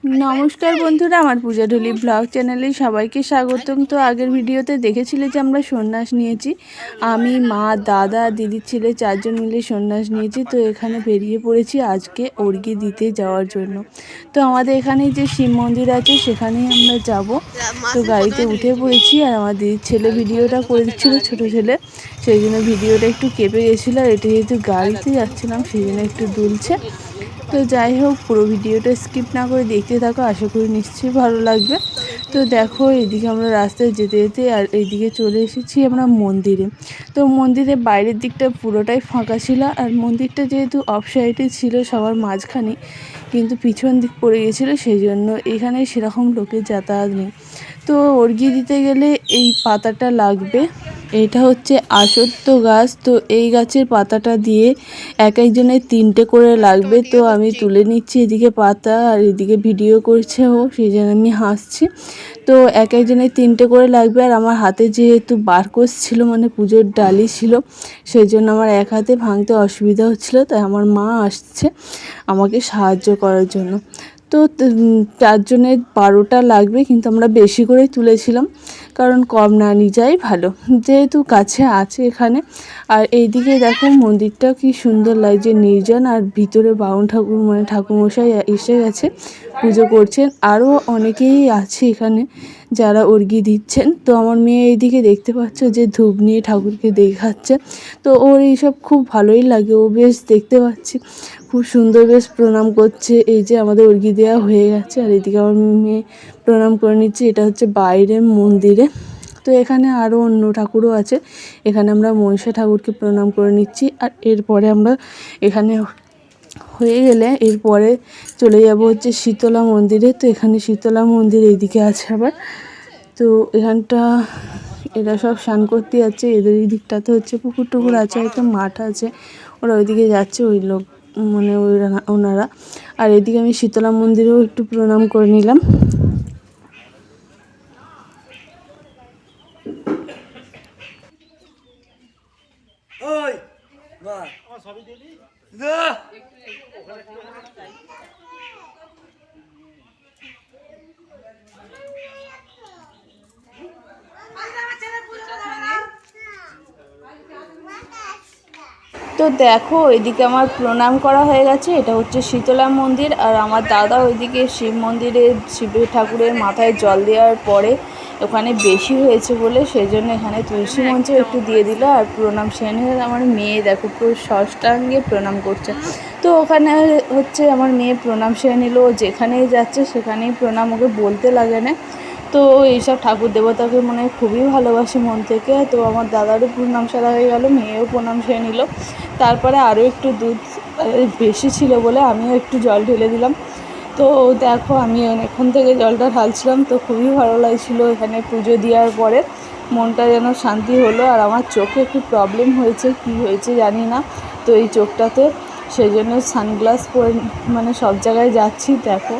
নমস্কার বন্ধুরা, আমার পূজা ঢুলি ব্লগ চ্যানেলে সবাইকে স্বাগতম। তো আগের ভিডিওতে দেখেছিলে যে আমরা সন্ন্যাস নিয়েছি, আমি, মা, দাদা, দিদির ছেলে 4জন মিলে সন্ন্যাস নিয়েছি। তো এখানে বেরিয়ে পড়েছি আজকে অর্ঘ্য দিতে যাওয়ার জন্য। তো আমাদের এখানে যে শিব মন্দির আছে সেখানেই আমরা যাব। তো গাড়িতে উঠে পড়েছি, আর আমার দিদির ছেলে ভিডিওটা করে দিচ্ছিলো, ছোটো ছেলে, সেই জন্য ভিডিওটা একটু কেঁপে গেছিলো। আর এটা যেহেতু গাড়িতে যাচ্ছিলাম সেই জন্য একটু দুলছে। তো যাই হোক, পুরো ভিডিওটা স্কিপ না করে দেখতে থাকো, আশা করি নিশ্চয়ই ভালো লাগবে। তো দেখো, এইদিকে আমরা রাস্তায় যেতে যেতে আর এইদিকে চলে এসেছি আমরা মন্দিরে। তো মন্দিরের বাইরের দিকটা পুরোটাই ফাঁকা ছিল, আর মন্দিরটা যেহেতু অফ সাইডে ছিল সবার মাঝখানে, কিন্তু পিছন দিক পড়ে গেছিলো, সেই জন্য এখানে সেরকম লোকের যাতায়াত নেই। তো অর্ঘ্য দিতে গেলে এই পাতাটা লাগবে, এটা হচ্ছে অশ্বত্থ গাছ। তো এই গাছের পাতাটা দিয়ে এক একজনের 3টে করে লাগবে। তো আমি তুলে নিচ্ছি এদিকে পাতা, আর এদিকে ভিডিও করছে ও, সেই জন্য আমি হাসছি। তো এক একজনের 3টে করে লাগবে, আর আমার হাতে যেহেতু বারকোশ ছিল, মানে পুজোর ডালি ছিল, সেই জন্য আমার এক হাতে ভাঙতে অসুবিধা হচ্ছিলো। তাই আমার মা আসছে আমাকে সাহায্য করার জন্য। তো 4জনের 12টা লাগবে, কিন্তু আমরা বেশি করেই তুলেছিলাম, কারণ কম না নিয়ে যাই ভালো, যেহেতু কাছে আছে এখানে। আর এইদিকে দেখো মন্দিরটা কি সুন্দর লাগছে, নির্জন, আর ভিতরে বাউন ঠাকুর মানে ঠাকুরমশাই এসে গেছে, পুজো করছেন। আরও অনেকেই আছে এখানে যারা অর্ঘ্য দিচ্ছেন। তো আমার মেয়ে এইদিকে দেখতে পাচ্ছ যে ধূপ নিয়ে ঠাকুরকে দেখাচ্ছে। তো ওর এইসব খুব ভালোই লাগে, ও বেশ দেখতে পাচ্ছি খুব সুন্দর বেশ প্রণাম করছে। এই যে আমাদের অর্ঘ্য দেওয়া হয়ে গেছে, আর এদিকে আমার মেয়ে প্রণাম করে নিচ্ছে। এটা হচ্ছে বাইরের মন্দিরে। তো এখানে আরও অন্য ঠাকুরও আছে, এখানে আমরা মনসা ঠাকুরকে প্রণাম করে নিচ্ছি। আর এরপরে আমরা এখানে হয়ে গেলে এরপরে চলে যাব হচ্ছে শীতলা মন্দিরে। তো এখানে শীতলা মন্দির এইদিকে আছে আবার। তো এখানটা এরা সব স্নান করতে যাচ্ছে, এদের এই দিকটাতে হচ্ছে পুকুর টুকুর আছে, হয়তো মাঠ আছে, ওরা ওইদিকে যাচ্ছে, ওই লোক মানে ওনারা। আর এদিকে আমি শীতলা মন্দিরেও একটু প্রণাম করে নিলাম। তো দেখো, এদিকে আমার প্রণাম করা হয়ে গেছে, এটা হচ্ছে শীতলা মন্দির। আর আমার দাদা ওইদিকে শিব মন্দিরে শিবের ঠাকুরের মাথায় জল দেওয়ার পরে ওখানে বেশি হয়েছে বলে সেই জন্য এখানে তুলসী মঞ্চে একটু দিয়ে দিল। আর প্রণাম সেনে আমার মেয়ে দেখো পুরো ষষ্ঠাঙ্গে প্রণাম করছে। তো ওখানে হচ্ছে আমার মেয়ে প্রণাম সেরে নিল, যেখানেই যাচ্ছে সেখানেই প্রণাম, ওকে বলতে লাগে না। তো এইসব ঠাকুর দেবতাকে মনে হয় খুবই ভালোবাসে মন থেকে। তো আমার দাদারও প্রণাম সারা হয়ে গেল, মেয়েও প্রণাম সেরে নিল। তারপরে আরও একটু দুধ বেশি ছিল বলে আমিও একটু জল ঢেলে দিলাম। তো দেখো, আমি অনেকক্ষণ থেকে জলটা ঢালছিলাম, তো খুবই ভালো লাগছিলো। এখানে পুজো দেওয়ার পরে মনটা যেন শান্তি হলো। আর আমার চোখে একটু প্রবলেম হয়েছে, কি হয়েছে জানি না, তো এই চোখটাতে, সেই জন্য সানগ্লাস পরে মানে সব জায়গায় যাচ্ছি দেখো।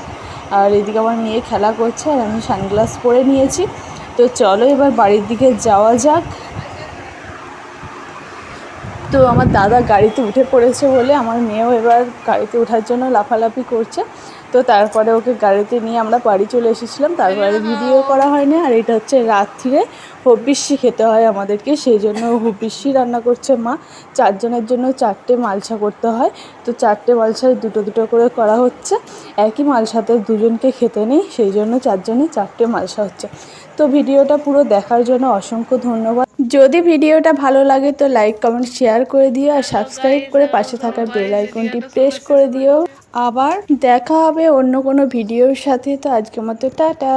আর এদিকে আমার মেয়ে খেলা করছে, আর আমি সানগ্লাস পরে নিয়েছি। তো চলো এবার বাড়ির দিকে যাওয়া যাক। তো আমার দাদা গাড়িতে উঠে পড়েছে বলে আমার মেয়েও এবার গাড়িতে ওঠার জন্য লাফালাফি করছে। তো তারপরে ওকে গাড়িতে নিয়ে আমরা বাড়ি চলে এসেছিলাম, তারপরে ভিডিও করা হয়নি। আর এটা হচ্ছে রাত্রিরে হবিষ্যি খেতে হয় আমাদেরকে, সেই জন্য হবিষ্যি রান্না করছে মা। 4জনের জন্য 4টে মালসা করতে হয়, তো 4টে মালসায় 2 করে করা হচ্ছে। একই মালসাতে 2জনকে খেতে নেই, সেই জন্য 4জনে 4টে মালসা হচ্ছে। তো ভিডিওটা পুরো দেখার জন্য অসংখ্য ধন্যবাদ। যদি ভিডিওটা ভালো লাগে তো লাইক, কমেন্ট, শেয়ার করে দিও, আর সাবস্ক্রাইব করে পাশে থাকা বেল আইকনটি প্রেস করে দিও। আবার দেখা হবে অন্য কোনো ভিডিওর সাথে। তো আজকের মতো টাটা।